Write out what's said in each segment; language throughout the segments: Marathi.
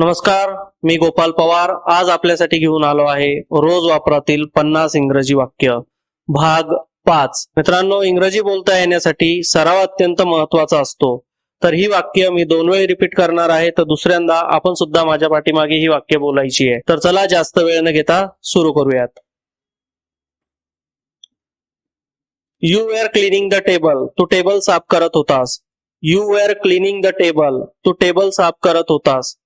नमस्कार, मी गोपाल पवार आज आपल्यासाठी घेऊन आलो आहे रोज वापरातील 50 इंग्रजी वाक्य भाग 5. मित्रांनो, इंग्रजी बोलता येण्यासाठी सराव अत्यंत महत्वाचा असतो. तर ही वाक्य मी 2 वेळा रिपीट करणार आहे, तर दुसऱ्यांदा आपण सुद्धा माझ्या पाठीमागे ही वाक्य बोलायची आहे. तर चला जास्त वेळ न घेता सुरू करूयात. You were cleaning the table, तू टेबल साफ करत होतास. You were cleaning the table, तू टेबल साफ करत होतास.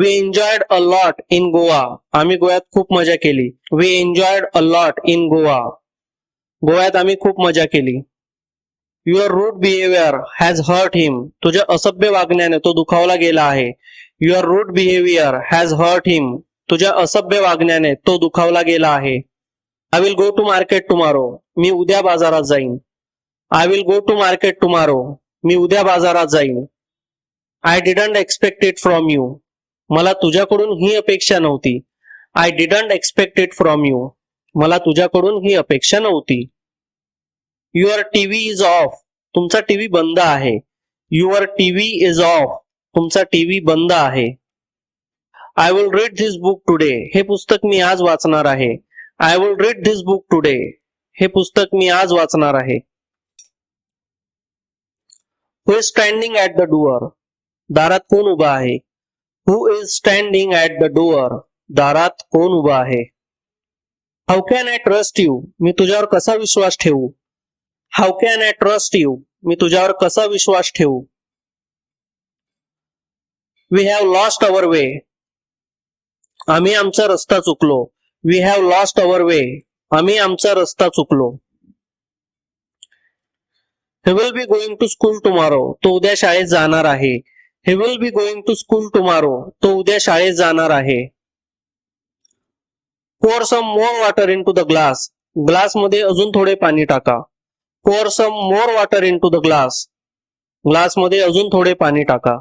We enjoyed a lot in Goa. आम्ही गोव्यात खूप मजा केली. We enjoyed a lot in Goa. गोव्यात आम्ही खूप मजा केली. Your rude behavior has hurt him. तुझ्या असभ्य वागण्याने तो दुखावला गेला आहे. Your rude behavior has hurt him. तुझ्या असभ्य वागण्याने तो दुखावला गेला आहे. I will go to market tomorrow. मी उद्या बाजारात जाईन. I will go to market tomorrow. मी उद्या बाजारात जाईन. I didn't expect it from you. मला तुझ्याकडून ही अपेक्षा नव्हती. I didn't expect it from you. मला तुझ्याकडून ही अपेक्षा नव्हती. Your TV is off. तुमचा टीव्ही बंद आहे. Your TV is off. तुमचा टीव्ही बंद आहे. I will read this book today. हे पुस्तक मी आज वाचणार आहे. I will read this book today. हे पुस्तक मी आज वाचणार आहे. Who is standing at the door. दारात कोण उभा आहे. Who is standing at the door? दारात कोण उभा आहे. How can I trust you? मी तुझ्यावर कसा विश्वास ठेवू. How can I trust you? मी तुझ्यावर कसा विश्वास ठेवू. We have lost our way. आम्ही आमचा रस्ता चुकलो. We have lost our way. आम्ही आमचा रस्ता चुकलो. He will be going to school tomorrow. तो उद्या शाळेत जाणार आहे. He will be going to school tomorrow. तो उद्या शाळेत जाणार आहे. Pour some more water into the glass. Glass मध्ये अजून थोडे पाणी टाका. Pour some more water into the glass. Glass मध्ये अजून थोडे पाणी टाका.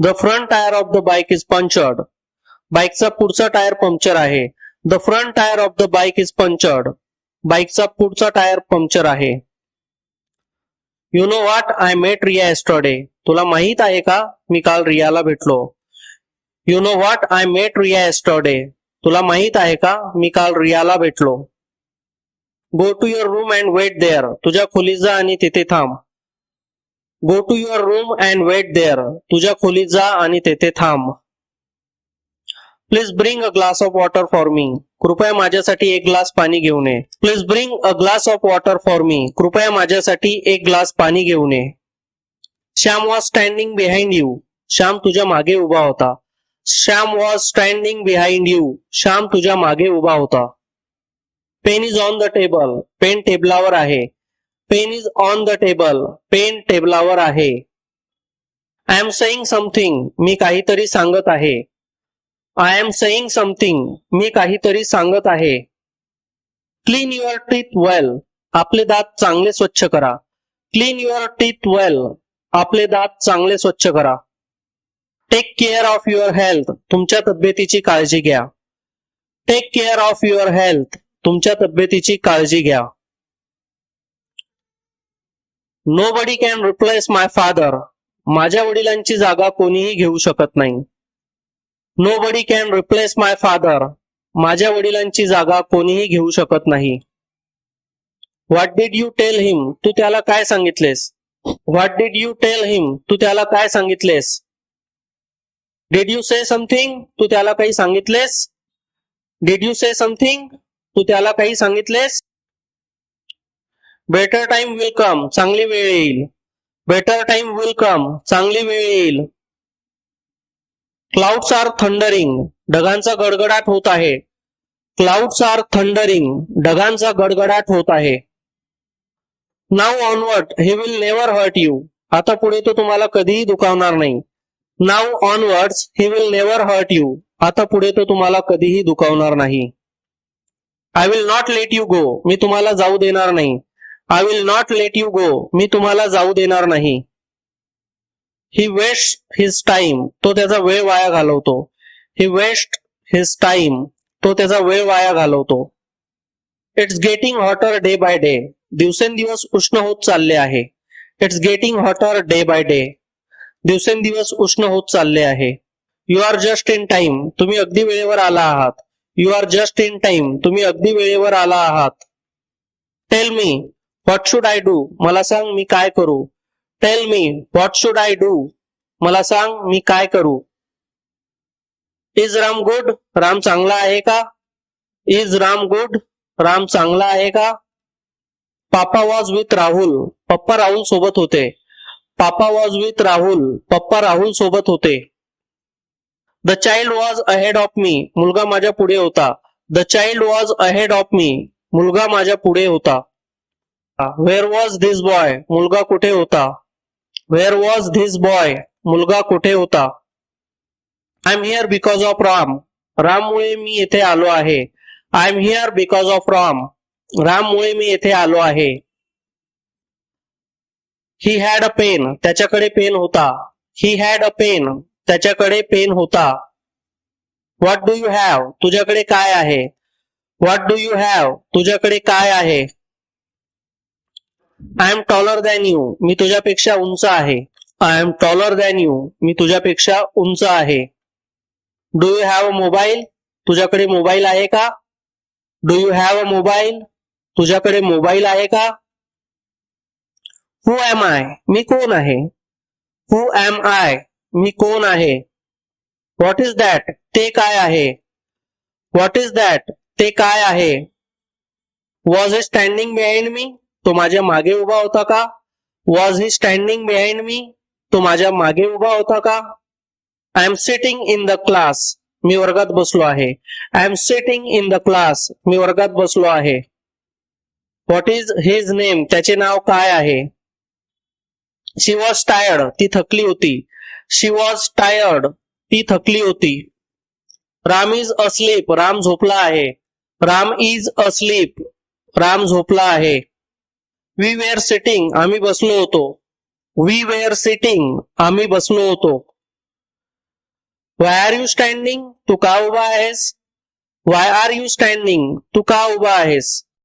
The front tire of the bike is punctured. बाईकचा पुढचा टायर पंक्चर आहे. The front tire of the bike is punctured. बाईकचा पुढचा टायर पंक्चर आहे. You know what? I met Riya yesterday. तुला माहित आहे का, मी काल रियाला भेटलो. You know what? I met Riya yesterday. तुला माहित आहे का, मी काल रियाला भेटलो. Go to your room and wait there. तुझ्या खोलीत जा आणि तेथे थांब. Go to your room and wait there. तुझ्या खोलीत जा आणि तेथे थांब. Please bring a glass of water for me. कृपया माझ्यासाठी एक ग्लास पाणी घेऊन ये. Please bring a glass of water for me. कृपया माझ्यासाठी एक ग्लास पाणी घेऊन ये. Shyam was standing behind you. Shyam तुझ्या मागे उभा होता. Shyam was standing behind you. Shyam तुझ्या मागे उभा होता. Pen is on the table. Pen टेबलावर आहे. Pen is on the table. Pen टेबलावर आहे. I am saying something. मी काहीतरी सांगत आहे. I am saying something. मी काहीतरी सांगत आहे. Clean your teeth well. आपले दात चांगले स्वच्छ करा. Clean your teeth well. आपले दात चांगले स्वच्छ करा. Take care of your health. तुमच्या तब्येतीची काळजी घ्या. Take care of your health. तुमच्या तब्येतीची काळजी घ्या. Nobody can replace my father. माझ्या वडिलांची जागा कोणीही घेऊ शकत नाही. Nobody can replace my father. माझ्या वडिलांची जागा कोणीही घेऊ शकत नाही. What did you tell him? तू त्याला काय सांगितलेस. What did you tell him? तू त्याला काय सांगितलेस. Did you say something? तू त्याला काही सांगितलेस. Did you say something? तू त्याला काही सांगितलेस. Better time will come. चांगली वेळ येईल. Better time will come. चांगली वेळ येईल. Clouds are thundering. ढगांचा गडगडाट होत आहे. Clouds are thundering. ढगांचा गडगडाट होत आहे. Now onward, he will never hurt you. आता पुढे तो तुम्हाला कधीही दुखावणार नाही. Now onwards, he will never hurt you. आता पुढे तो तुम्हाला कधीही दुखावणार नाही. I will not let you go. मी तुम्हाला जाऊ देणार नाही. I will not let you go. मी तुम्हाला जाऊ देणार नाही. He wastes his time. तो त्याचा वेळ वाया घालवतो. He wastes his time. तो त्याचा वेळ वाया घालवतो. It's getting hotter day by day. दिवसेंदिवस उष्ण होत चालले आहे. It's getting hotter day by day. दिवसेंदिवस उष्ण होत चालले आहे. You are just in time, तुम्ही अगदी वेळेवर आला आहात. You are just in time, तुम्ही अगदी वेळेवर आला आहात. Tell me what should I do, मला सांग मी काय करू. Tell me what should I do, मला सांग मी काय करू. इज राम गुड, राम चांगला आहे का. इज राम गुड, राम चांगला आहे का. पापा वॉज विथ राहुल, पप्पा राहुल सोबत होते. पापा वॉज विथ राहुल, पप्पा राहुल सोबत होते. The child was ahead of me, मुलगा माझ्या पुढे होता. The child was ahead of me, मुलगा माझ्या पुढे होता. वेअर वॉज धिस बॉय, मुलगा कुठे होता. वेअर वॉज धिस बॉय, मुलगा कुठे होता. I am here because of Ram, राममुळे मी येथे आलो आहे. I am here because of Ram, राममुळे मी येथे आलो आहे. ही हॅड अ पेन, त्याच्याकडे पेन होता. ही हॅड अ पेन, त्याच्याकडे पेन होता. व्हॉट डू यू हॅव, तुझ्याकडे काय आहे. व्हॉट डू यू हॅव, तुझ्याकडे काय आहे. I am taller than you, मी तुझ्यापेक्षा उंच आहे. I am taller than you, मी तुझ्यापेक्षा उंच आहे. Do you have a mobile, तुझ्याकडे मोबाईल आहे का. Do you have a mobile, तुझ्याकडे मोबाईल आहे का. हु एम आय, मी कोण आहे. हु एम आय, मी कोण आहे. व्हॉट इज दॅट, ते काय आहे. व्हॉट इज दॅट, ते काय आहे. Was he standing behind me, तो माझ्या मागे उभा होता का. Was he standing behind me, तो माझ्या मागे उभा होता का. I am sitting in the class, मी वर्गात बसलो आहे. I am sitting in the class, मी वर्गात बसलो आहे. व्हॉट इज हिज नेम, त्याचे नाव काय आहे. शी वॉज टायर्ड, ती थकली होती. शी वॉज टायर्ड, ती थकली होती. राम इज अस्लीप, राम झोपला आहे. राम इज अस्लीप, राम झोपला आहे. वी वेअर सिटिंग, आम्ही बसलो होतो. वी वेअर सिटिंग, आम्ही बसलो होतो. वाय आर यू स्टँडिंग, तू का उभा आहेस. वाय आर यू स्टँडिंग, तू का उभा आहेस.